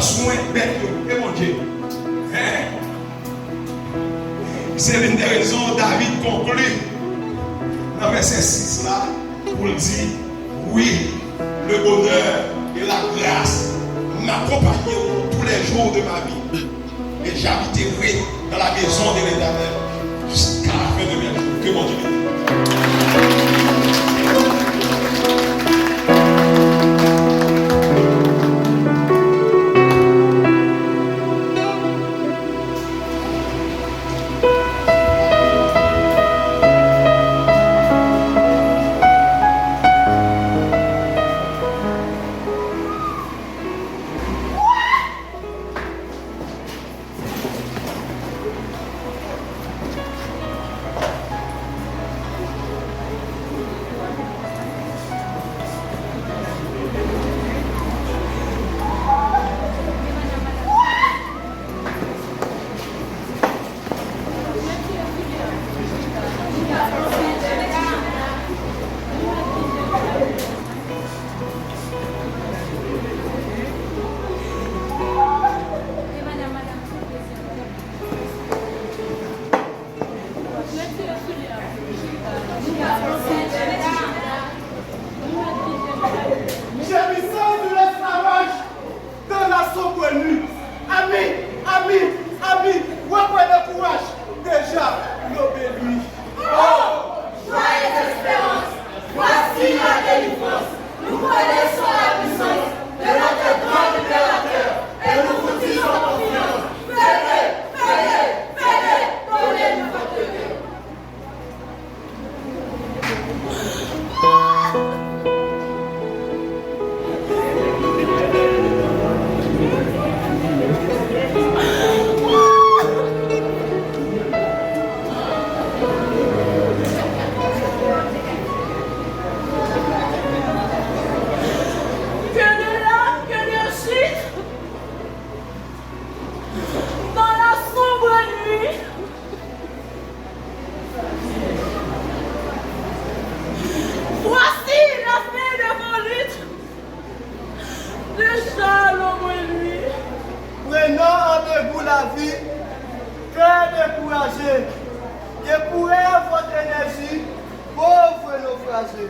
soin bête. Et mon Dieu. C'est l'une des raisons David conclut dans verset 6 là pour dire oui, le bonheur et la grâce m'accompagneront tous les jours de ma vie et j'habiterai dans la maison de l'Éternel jusqu'à la fin de mes jours. Que mon Dieu bénisse. Découragez, votre énergie, pauvre naufragé.